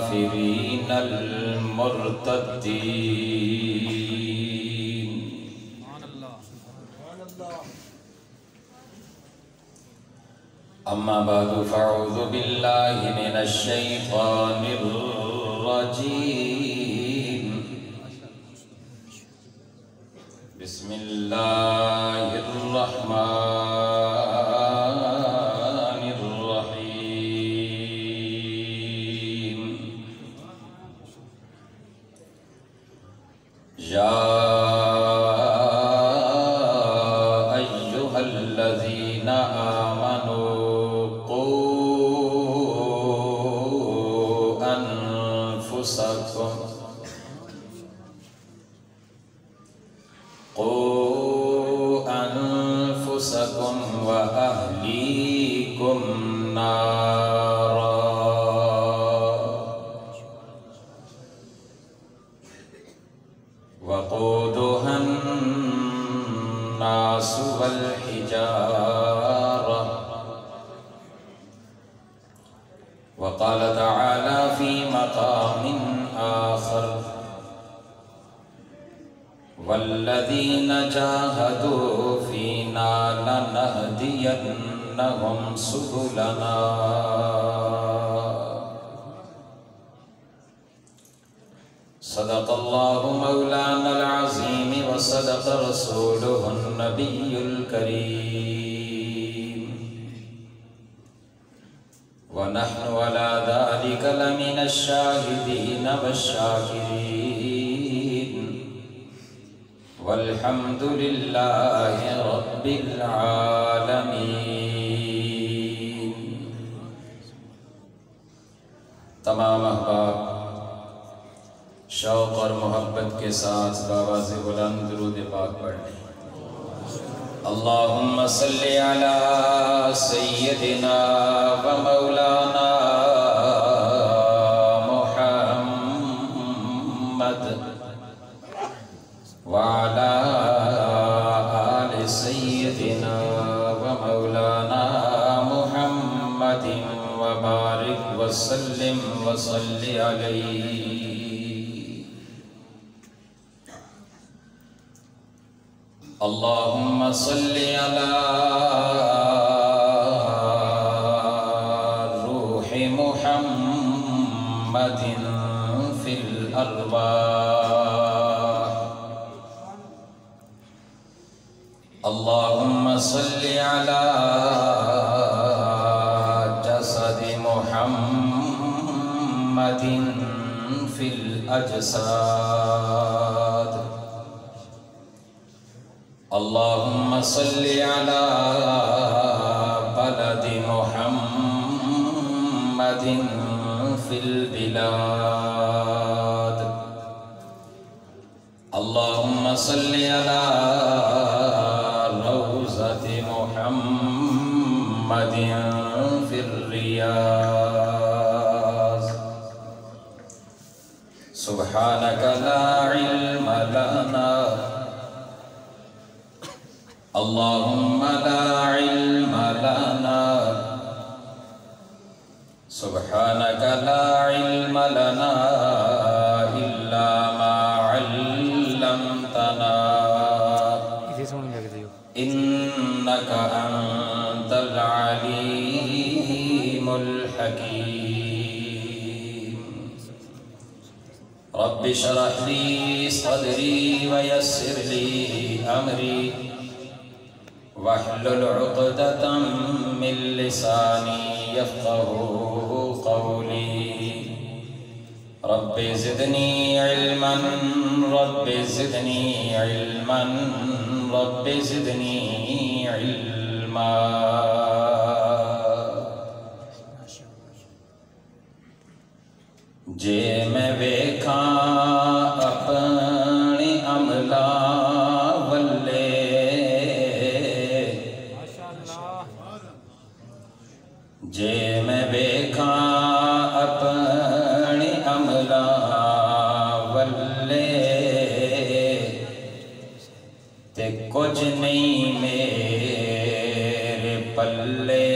الكافرين المرتدين. أما بعد فأعوذ بالله من الشيطان الرجيم. بسم الله الرحمن الرحيم. يا أيها الذين آمنوا قوا أنفسكم وأهليكم نارا وقودها الناس والحجارة. وقال تعالى في مقام آخر: والذين جاهدوا فينا لنهدينهم سبلنا. صدق الله مولانا العظيم وصدق رسوله النبي الكريم، ونحن على ذلك لمن الشاهدين والشاكرين، والحمد لله رب العالمين. تمام احباب شوق اور محبت کے ساتھ بآواز بلند درود پاک پڑھ لیں. اللہم صلی علی سیدنا و مولانا محمد وعلى آل سيدنا ومولانا محمد وبارك وسلم وصل عليه. اللهم صل على روح محمد في الأرواح. اللهم صل على جسد محمد في الأجساد. اللهم صل على بلد محمد في البلاد. اللهم صل على روضة محمد في الرياض. سبحانك لا علم لنا، اللهم لا علم لنا، سبحانك لا علم لنا إلا ما علمتنا إنك أنت العليم الحكيم. رب اشرح لي صدري ويسر لي أمري واحلل عقدة من لساني يفقهوا قولي. رب زدني علما، رب زدني علما، رب زدني علما. جے میں ویکھاں اپنے عملاں ولے، جے میں ویکھاں اپنے عملاں ولے، تے کچھ نہیں میرے پلے.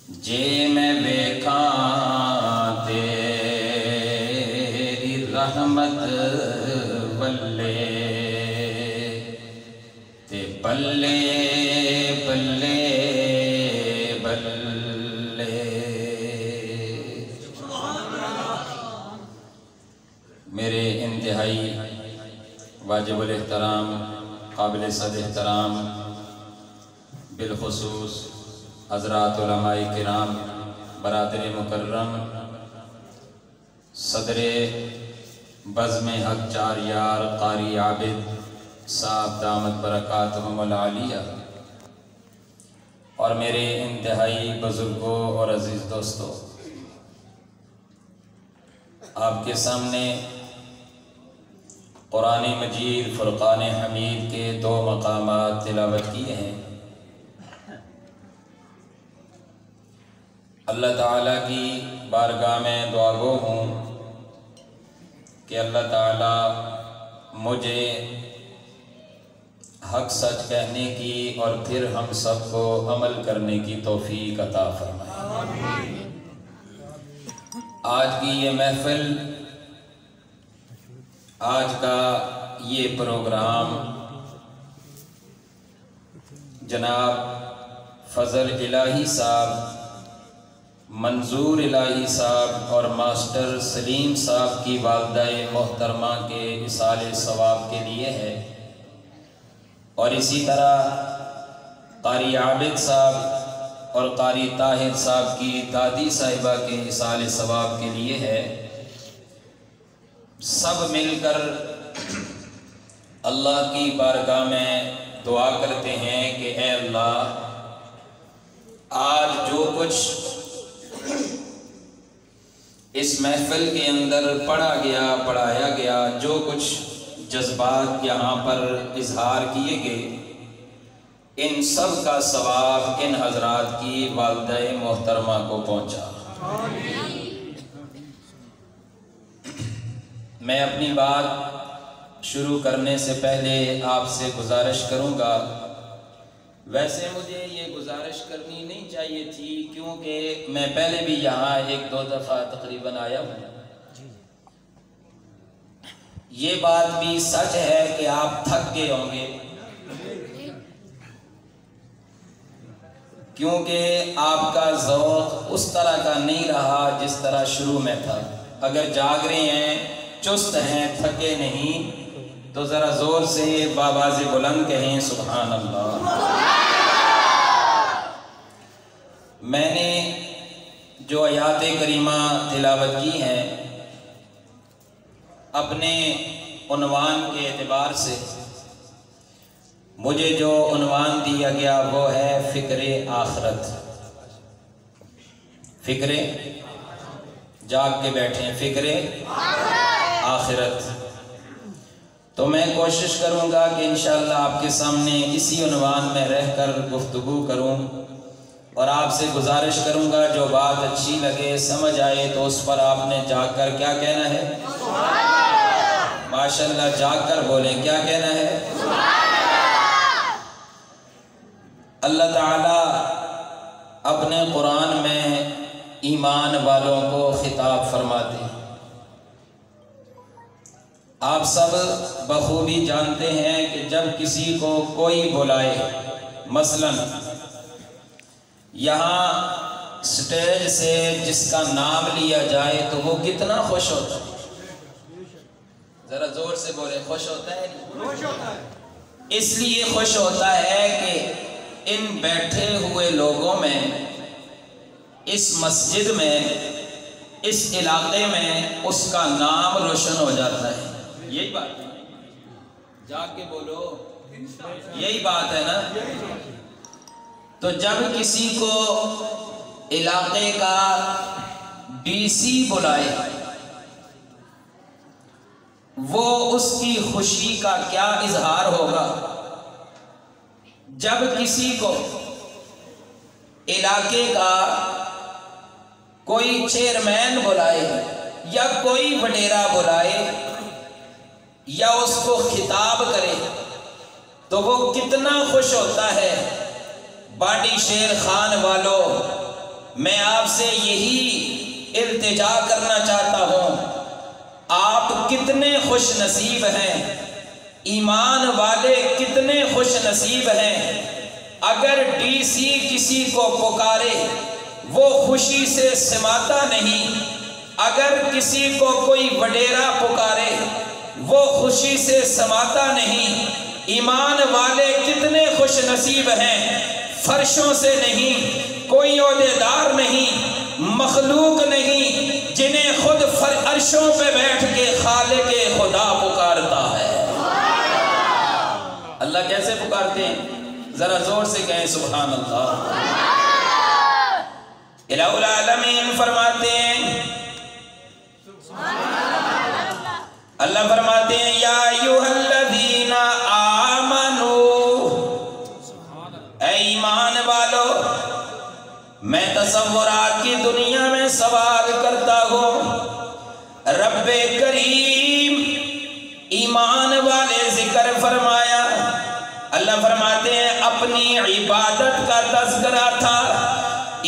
جے میں ویکھاں تیری رحمت بلے تے بلے بلے بلے۔ میرے انتہائی واجب الاحترام قابل صد احترام بالخصوص حضرات علماء کرام، برادر مکرم، صدر بزم حق چار یار قاری عابد صاحب دامت برکاتہم العالیہ، اور میرے انتہائی بزرگوں اور عزیز دوستوں، آپ کے سامنے قرآن مجید فرقان حمید کے 2 مقامات تلاوت کیے ہیں۔ اللہ تعالیٰ کی بارگاہ میں دعا گو ہوں کہ اللہ تعالیٰ مجھے حق سچ کہنے کی اور پھر ہم سب کو عمل کرنے کی توفیق عطا فرمائے۔ آج کی یہ محفل، آج کا یہ پروگرام جناب فضل الہی صاحب، منظور الہی صاحب اور ماسٹر سلیم صاحب کی والدہ محترمہ کے اصال ثواب کے لیے ہے، اور اسی طرح قاری عابد صاحب اور قاری طاہر صاحب کی دادی صاحبہ کے اصال ثواب کے لیے ہے۔ سب مل کر اللہ کی بارگاہ میں دعا کرتے ہیں کہ اے اللہ، آج جو کچھ اس محفل کے اندر پڑھا گیا، پڑھایا گیا، جو کچھ جذبات یہاں پر اظہار کیے گئے، ان سب کا ثواب ان حضرات کی والدہ محترمہ کو پہنچا۔ میں اپنی بات شروع کرنے سے پہلے آپ سے گزارش کروں گا، ویسے مجھے یہ گزارش کرنی نہیں چاہیے تھی کیونکہ میں پہلے بھی یہاں 1-2 دفعہ تقریباً آیا ہوں۔ یہ بات بھی سچ ہے کہ آپ تھک گئے ہوں گے، کیونکہ آپ کا ذوق اس طرح کا نہیں رہا جس طرح شروع میں تھا۔ اگر جاگ رہے ہیں، چست ہیں، تھکے نہیں، تو ذرا زور سے بآواز بلند کہیں سبحان اللہ۔ میں نے جو آیات کریمہ تلاوت کی ہیں، اپنے عنوان کے اعتبار سے مجھے جو عنوان دیا گیا وہ ہے فکر آخرت۔ فکر، جاگ کے بیٹھیں، فکر آخرت۔ تو میں کوشش کروں گا کہ انشاءاللہ آپ کے سامنے اسی عنوان میں رہ کر گفتگو کروں، اور آپ سے گزارش کروں گا جو بات اچھی لگے، سمجھ آئے، تو اس پر آپ نے جاگ کر کیا کہنا ہے؟ ماشاءاللہ، جاگ کر بولیں، کیا کہنا ہے؟ اللہ تعالیٰ اپنے قرآن میں ایمان والوں کو خطاب فرماتے ہیں۔ آپ سب بخوبی جانتے ہیں کہ جب کسی کو کوئی بلائے، مثلاً یہاں سٹیج سے جس کا نام لیا جائے تو وہ کتنا خوش ہوتا ہے؟ ذرا زور سے بولے، خوش ہوتا ہے؟ خوش ہوتا ہے۔ اس لیے خوش ہوتا ہے کہ ان بیٹھے ہوئے لوگوں میں، اس مسجد میں، اس علاقے میں اس کا نام روشن ہو جاتا ہے۔ یہی بات ہے، جا کے بولو، یہی بات ہے نا؟ تو جب کسی کو علاقے کا ڈی سی بلائے، وہ اس کی خوشی کا کیا اظہار ہوگا؟ جب کسی کو علاقے کا کوئی چیئرمین بلائے یا کوئی وڈیرا بلائے یا اس کو خطاب کرے تو وہ کتنا خوش ہوتا ہے۔ باڈی شیر خان والوں، میں آپ سے یہی التجا کرنا چاہتا ہوں، آپ کتنے خوش نصیب ہیں، ایمان والے کتنے خوش نصیب ہیں، اگر ڈی سی کسی کو پکارے وہ خوشی سے سماتا نہیں، اگر کسی کو کوئی وڈیرا پکارے وہ خوشی سے سماتا نہیں۔ ایمان والے کتنے خوش نصیب ہیں، فرشوں سے نہیں، کوئی عہدیدار نہیں، مخلوق نہیں، جنہیں خود عرشوں پہ بیٹھ کے خالق خدا پکارتا ہے۔ اللہ کیسے پکارتے ہیں؟ ذرا زور سے کہیں سبحان اللہ۔ الہ العالمین فرماتے ہیں، اللہ فرماتے ہیں یا ایھا الذین آمنو، اے ایمان والو، میں تصورات کی دنیا میں سوال کرتا ہوں، رب کریم ایمان والے ذکر فرمایا، اللہ فرماتے ہیں اپنی عبادت کا تذکرہ تھا،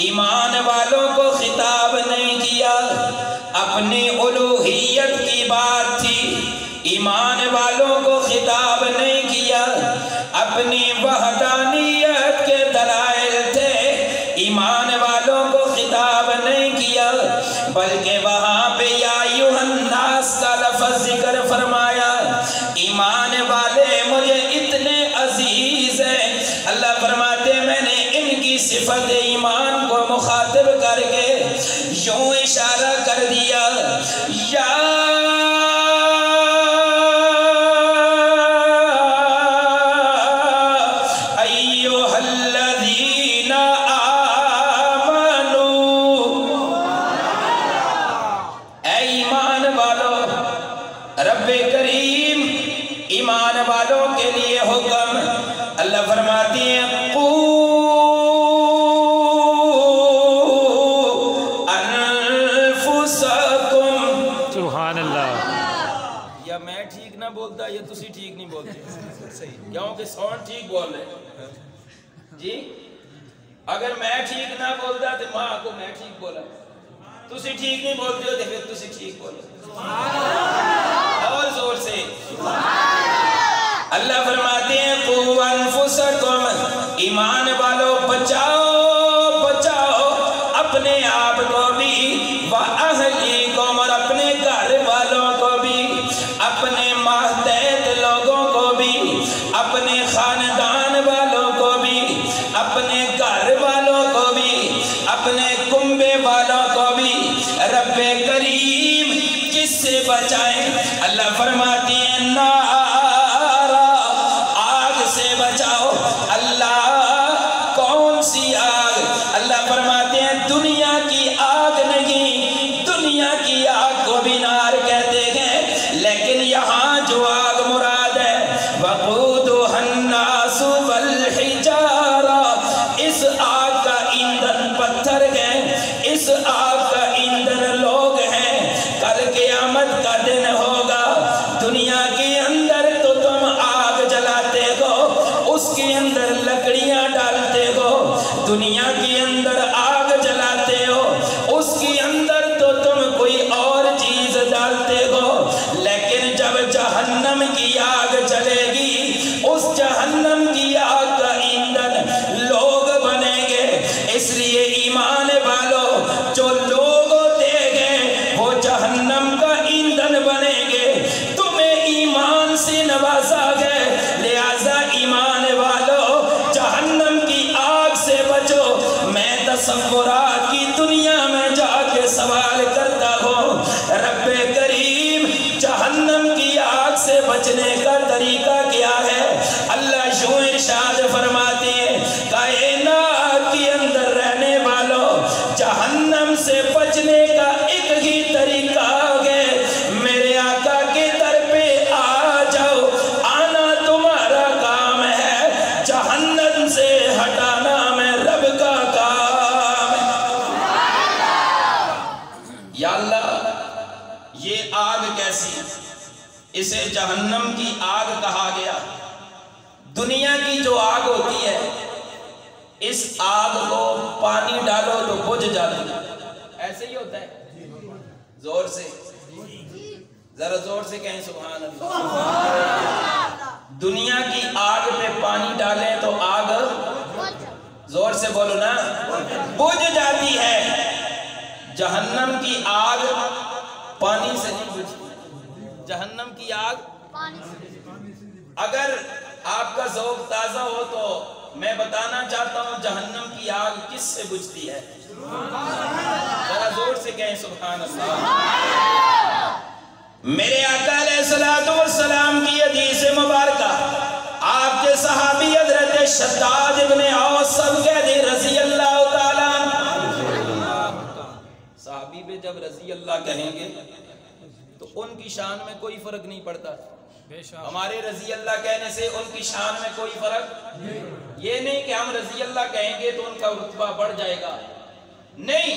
ایمان والوں کو خطاب نہیں کیا، اپنی الوہیت کی بات تھی، ایمان والوں کو خطاب نہیں کیا، اپنی وحدانیت کے دلائل تھے، ایمان والوں کو خطاب نہیں کیا، بلکہ وہاں پہ یا ایھا الناس کا لفظ ذکر فرمایا۔ ایمان والے مجھے اتنے عزیز ہیں، اللہ فرماتے ہیں میں نے ان کی صفت ایمان کو مخاطب کر کے یوں اشارہ کر دیا، یا ایھا الذین آمنو، اے ایمان والو، رب کریم ایمان والوں کے لیے حکم، اللہ فرماتی ہیں سبحان اللہ۔ یا میں ٹھیک نہ بولتا یا تسی ٹھیک نہیں بولتے، صحیح کیونکہ ساؤنڈ ٹھیک بول رہے جی، اگر میں ٹھیک نہ بولتا تو ماں کو میں ٹھیک بولا، تسی ٹھیک نہیں بولتے ہو تو پھر تسی ٹھیک بولو، اور زور سے اللہ فرماتے ہیں قُوْ أَنفُسَكُمْ، ایمان والو بچاؤ بچاؤ اپنے آپ کو بھی، وَأَهْلِيكُمْ، اور اپنے گھر والوں کو بھی، اپنے ماتحت لوگوں کو بھی، اپنے خاندان والوں کو بھی، اپنے گھر والوں کو بھی، اپنے کنبے والوں کو بھی، رب کریم کس سے بچائیں؟ اللہ فرماتی ہیں نارا، آگ سے بچاؤ۔ اللہ کون سی آگ؟ اللہ فرماتے ہیں دنیا کی آگ نہیں، دنیا کی آگ کو بھی نار کہتے ہیں، لیکن یہاں جو آگ مراد ہے وَقُودُهَا النَّاسُ وَالْحِجَارَةُ، اس آگ کا ایندھن پتھر ہے، اس آگ کا ایندھن لوگ ہیں، کل قیامت کا دن ہوگا، دنیا کے اندر تو تم آگ جلاتے ہو، اس کے اندر لکڑیاں ڈالتے ہو، دنیا کے اندر آگ جلاتے ہو، اس کے اندر تو تم کوئی اور چیز ڈالتے ہو، لیکن جب جہنم کی آگ جلے گی، اس جہنم کی آگ کا ایندھن لوگ بنیں گے، اس لیے ایمان والو جو لوگ ہوتے گے وہ جہنم کا ایندھن بنیں گے، تمہیں ایمان سے نوازا گئے، لہذا ایمان والو جہنم کی آگ سے بچو۔ میں تصورات کی دنیا میں جا کے سوال کرتا ہوں، رب کریم جہنم کی آگ سے بچنے کا طریقہ کیا ہے؟ اللہ یوں ارشاد فرماتے ہیں کائنات کے اندر رہنے والوں، جہنم سے بچنے کا ایک ہی طریقہ ہے، میرے آقا کے در پہ آ جاؤ، آنا تمہارا کام ہے، جہنم سے ہٹانا میں رب کا کام ہے۔ یا اللہ یہ آگ کیسی؟ اسے جہنم کی آگ کہا گیا۔ دنیا کی جو آگ ہوتی ہے اس آگ کو پانی ڈالو تو بجھ جاتی ہے، ایسے ہی ہوتا ہے؟ زور سے، ذرا زور سے کہیں سبحان اللہ۔ دنیا کی آگ پہ پانی ڈالیں تو آگ، زور سے بولو نا، بجھ جاتی ہے۔ جہنم کی آگ پانی سے نہیں بجھتی، جہنم کی آگ اگر آپ کا ذوق تازہ ہو تو میں بتانا چاہتا ہوں جہنم کی آگ کس سے بجھتی ہے؟ ذرا زور سے کہیں سبحان اللہ۔ میرے آقا علیہ الصلوۃ والسلام کی حدیث مبارکہ، آپ کے صحابی حضرت شداد ابن اوس سب کہتے ہیں رضی اللہ تعالیٰ عنہ۔ صحابی پہ جب رضی اللہ کہیں گے تو ان کی شان میں کوئی فرق نہیں پڑتا، ہمارے رضی اللہ کہنے سے ان کی شان میں کوئی فرق، یہ نہیں کہ ہم رضی اللہ کہیں گے تو ان کا رتبہ بڑھ جائے گا، نہیں،